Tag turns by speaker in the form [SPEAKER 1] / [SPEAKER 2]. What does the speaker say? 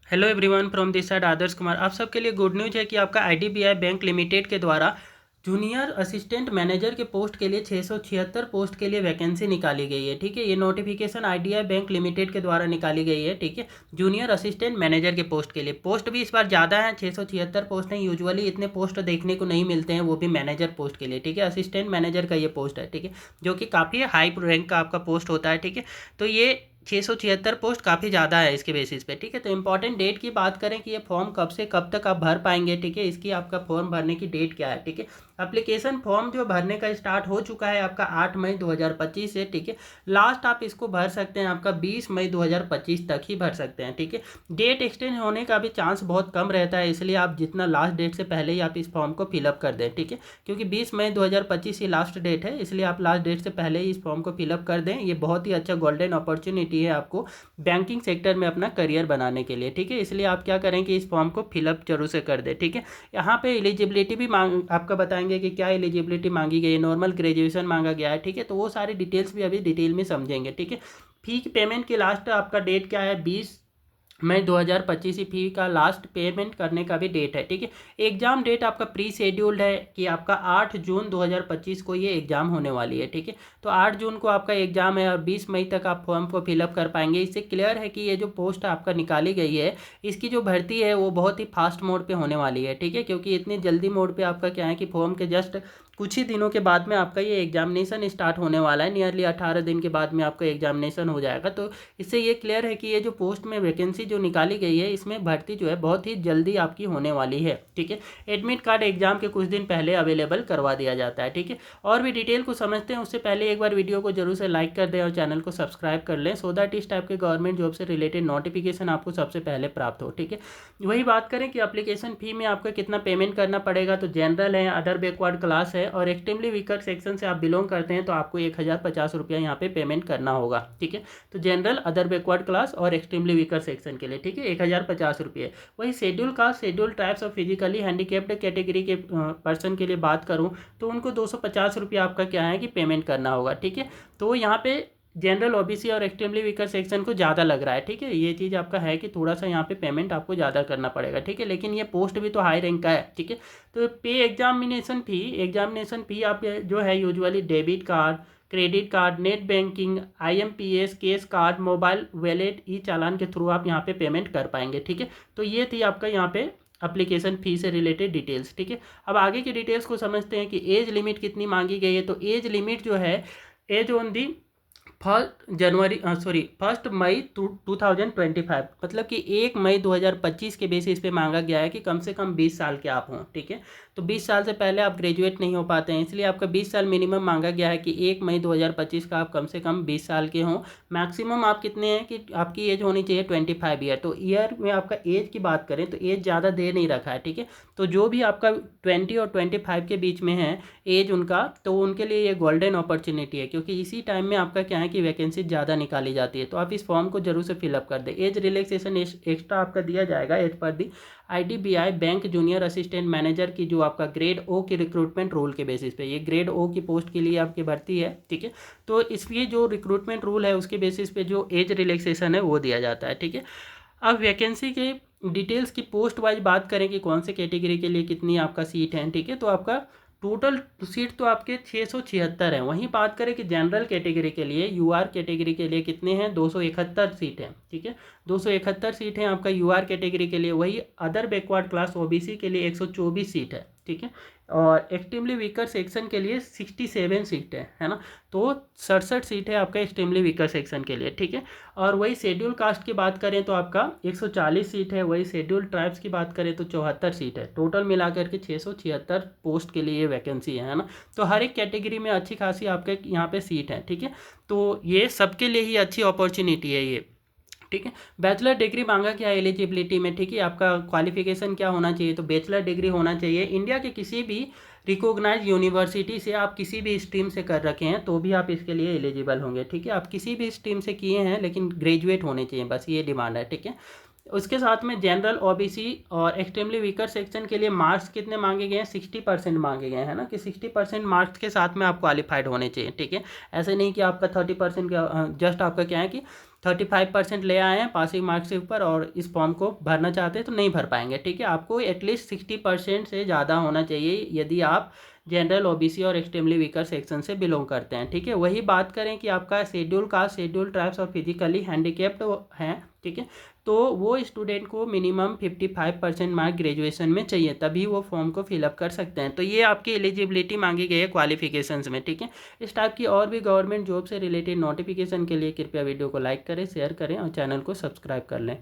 [SPEAKER 1] Hello everyone from this side Adarsh Kumar. आप सबके लिए गुड न्यूज़ है कि आपका आईडीबीआई बैंक लिमिटेड के द्वारा जूनियर असिस्टेंट मैनेजर के पोस्ट के लिए 676 पोस्ट के लिए वैकेंसी निकाली गई है। ठीक है, ये नोटिफिकेशन आईडीबीआई बैंक लिमिटेड के द्वारा निकाली गई है। ठीक है, जूनियर असिस्टेंट मैनेजर के पोस्ट के लिए पोस्ट भी इस बार ज़्यादा है, 676 पोस्ट हैं। यूजुअली इतने पोस्ट देखने को नहीं मिलते हैं, वो भी मैनेजर पोस्ट के लिए। ठीक है, असिस्टेंट मैनेजर का ये पोस्ट है। ठीक है, जो कि काफ़ी हाई रैंक का आपका पोस्ट होता है। ठीक है, तो ये 676 पोस्ट काफ़ी ज़्यादा है इसके बेसिस पे। ठीक है, तो इंपॉर्टेंट डेट की बात करें कि ये फॉर्म कब से कब तक आप भर पाएंगे। ठीक है, इसकी आपका फॉर्म भरने की डेट क्या है। ठीक है, एप्लीकेशन फॉर्म जो भरने का स्टार्ट हो चुका है आपका 8 मई 2025 से। ठीक है, लास्ट आप इसको भर सकते हैं आपका 20 मई 2025 तक ही भर सकते हैं। ठीक है, डेट एक्सटेंड होने का भी चांस बहुत कम रहता है, इसलिए आप जितना लास्ट डेट से पहले ही आप इस फॉर्म को फिलअप कर दें। ठीक है, क्योंकि 20 मई 2025 ही लास्ट डेट है, इसलिए आप लास्ट डेट से पहले ही इस फॉर्म को फिलअप कर दें। ये बहुत ही अच्छा गोल्डन अपॉर्चुनिटी है आपको बैंकिंग सेक्टर में अपना करियर बनाने के लिए। ठीक है, इसलिए आप क्या करें कि इस फॉर्म को फिलअप जरूर से कर दें। ठीक है, यहाँ पे एलिजिबिलिटी भी मांग आपका बताएंगे कि क्या एलिजिबिलिटी मांगी गई है। नॉर्मल ग्रेजुएशन मांगा गया है। ठीक है, तो वो सारी डिटेल्स भी अभी डिटेल में समझेंगे। ठीक है, फी की पेमेंट की लास्ट आपका डेट क्या है, 20 मई 2025 ही फी का लास्ट पेमेंट करने का भी डेट है। ठीक है, एग्जाम डेट आपका प्री शेड्यूल्ड है कि आपका 8 जून 2025 को ये एग्जाम होने वाली है। ठीक है, तो 8 जून को आपका एग्जाम है और 20 मई तक आप फॉर्म को फिलअप कर पाएंगे। इससे क्लियर है कि ये जो पोस्ट आपका निकाली गई है, इसकी जो भर्ती है वो बहुत ही फास्ट मोड पे होने वाली है। ठीक है, क्योंकि इतनी जल्दी मोड पे आपका क्या है कि फॉर्म के जस्ट कुछ ही दिनों के बाद में आपका ये एग्जामिनेशन स्टार्ट होने वाला है। नियरली 18 दिन के बाद में आपका एग्जामिनेशन हो जाएगा। तो इससे ये क्लियर है कि ये जो पोस्ट में वैकेंसी जो निकाली गई है, इसमें भर्ती जो है बहुत ही जल्दी आपकी होने वाली है। ठीक है, एडमिट कार्ड एग्जाम के कुछ दिन पहले अवेलेबल करवा दिया जाता है। ठीक है, और भी डिटेल को समझते हैं उससे पहले एक बार वीडियो को जरूर से लाइक कर दें और चैनल को सब्सक्राइब कर लें, सो दैट इस टाइप के गवर्नमेंट जॉब से रिलेटेड नोटिफिकेशन आपको सबसे पहले प्राप्त हो। ठीक है, वही बात करें कि एप्लीकेशन फी में आपका कितना पेमेंट करना पड़ेगा, तो जनरल है, अदर बैकवर्ड क्लास है और एक्सट्रीमली वीकर सेक्शन से आप बिलोंग करते हैं तो आपको 1050 रुपया यहाँ पे पेमेंट करना होगा। ठीक है, तो जनरल, अदर बैकवर्ड क्लास और एक्सट्रीमली वीकर सेक्शन के लिए। ठीक है, 1050 रुपये। वही शेड्यूल कास्ट, शेड्यूल ट्राइब्स और फिजिकली हैंडीकेप्ड कैटेगरी के पर्सन के लिए बात करूँ तो उनको 250 रुपया आपका क्या है कि पेमेंट करना होगा। ठीक है, तो यहाँ पे जनरल, ओबीसी और एक्सट्रीमली वीकर सेक्शन को ज़्यादा लग रहा है। ठीक है, ये चीज़ आपका है कि थोड़ा सा यहाँ पे पेमेंट आपको ज़्यादा करना पड़ेगा। ठीक है, लेकिन ये पोस्ट भी तो हाई रैंक का है। ठीक है, तो पे एग्जामिनेशन फ़ी आप जो है usually debit card, credit card, net banking, IMPS, cash card, mobile wallet, e challan के थ्रू आप यहाँ पे पेमेंट कर पाएंगे। ठीक है, तो ये थी आपका यहाँ पे एप्लीकेशन फ़ी से रिलेटेड डिटेल्स। ठीक है, अब आगे की डिटेल्स को समझते हैं कि एज लिमिट कितनी मांगी गई है। तो एज लिमिट जो है, एज ऑन दी 1 मई 2025, मतलब कि 1 मई 2025 के बेसिस पे मांगा गया है कि कम से कम 20 साल के आप हों। ठीक है, तो 20 साल से पहले आप ग्रेजुएट नहीं हो पाते हैं, इसलिए आपका 20 साल मिनिमम मांगा गया है कि 1 मई 2025 का आप कम से कम 20 साल के हों। मैक्सिमम आप कितने हैं कि आपकी एज होनी चाहिए 25 ईयर। तो ईयर में आपका एज की बात करें तो एज ज़्यादा दे नहीं रखा है। ठीक है, तो जो भी आपका 20 और 25 के बीच में है एज उनका, तो उनके लिए ये गोल्डन अपॉर्चुनिटी है, क्योंकि इसी टाइम में आपका क्या है कि वैकेंसी ज़्यादा निकाली जाती है। तो आप इस फॉर्म को जरूर से फिलअप कर दें। एज रिलैक्सेशन एक्स्ट्रा आपका दिया जाएगा as per the IDBI bank junior assistant manager की जो आपका ग्रेड ओ की रिक्रूटमेंट रूल के बेसिस पे, ये ग्रेड ओ की पोस्ट के लिए आपकी भर्ती है। ठीक है, तो इसलिए जो रिक्रूटमेंट रूल है उसके बेसिस पे जो एज रिलैक्सेशन है वो दिया जाता है। ठीक है, अब वैकेंसी के डिटेल्स की पोस्ट वाइज बात करें कि कौन से कैटेगरी के लिए कितनी आपका सीट है। ठीक है, तो आपका टोटल सीट तो आपके 676 हैं। वहीं बात करें कि जनरल कैटेगरी के लिए, यूआर कैटेगरी के लिए कितने हैं, 271 सीट हैं। ठीक है, 271 सीट हैं आपका यूआर कैटेगरी के लिए। वही अदर बैकवर्ड क्लास ओबीसी के लिए 124 सीट है। ठीक है, और एक्सट्रीमली वीकर सेक्शन के लिए 67 सीट है ना, तो 67 सीट है आपका एक्सट्रीमली वीकर सेक्शन के लिए। ठीक है, और वही शेड्यूल कास्ट की बात करें तो आपका 140 सीट है। वही शेड्यूल ट्राइब्स की बात करें तो 74 सीट है। टोटल मिलाकर के 676 पोस्ट के लिए वैकेंसी है ना, तो हर एक कैटेगरी में अच्छी खासी आपके यहाँ पे सीट है। ठीक है, तो ये सबके लिए ही अच्छी अपॉर्चुनिटी है ये। ठीक है, बैचलर डिग्री मांगा क्या है एलिजिबिलिटी में। ठीक है, आपका क्वालिफिकेशन क्या होना चाहिए, तो बैचलर डिग्री होना चाहिए। इंडिया के किसी भी रिकॉग्नाइज यूनिवर्सिटी से आप किसी भी स्ट्रीम से कर रखे हैं तो भी आप इसके लिए एलिजिबल होंगे। ठीक है, आप किसी भी स्ट्रीम से किए हैं लेकिन ग्रेजुएट होने चाहिए, बस ये डिमांड है। ठीक है, उसके साथ में जनरल, ओबीसी और एक्सट्रीमली वीकर सेक्शन के लिए मार्क्स कितने मांगे गए हैं, 60% मांगे गए हैं ना, कि 60% मार्क्स के साथ में आप क्वालिफाइड होने चाहिए। ठीक है, ऐसे नहीं कि आपका 30% का जस्ट आपका क्या है कि 35% ले आए हैं पासिंग मार्क्स के ऊपर और इस फॉर्म को भरना चाहते हैं तो नहीं भर पाएंगे, ठीक है। आपको एटलीस्ट 60% से ज़्यादा होना चाहिए यदि आप जनरल, ओबीसी और एक्सट्रीमली वीकर सेक्शन से बिलोंग करते हैं, ठीक है। वही बात करें कि आपका शेड्यूल कास्ट, शेड्यूल ट्राइब्स और फिजिकली हैंडीकेप्ड हैं, ठीक है, तो वो स्टूडेंट को मिनिमम 55% मार्क ग्रेजुएशन में चाहिए, तभी वो फॉर्म को फिलअप कर सकते हैं। तो ये आपकी एलिजिबिलिटी मांगी गई है क्वालिफिकेशंस में, ठीक है। इस टाइप की और भी गवर्नमेंट जॉब से रिलेटेड नोटिफिकेशन के लिए कृपया वीडियो को लाइक करें, शेयर करें और चैनल को सब्सक्राइब कर लें।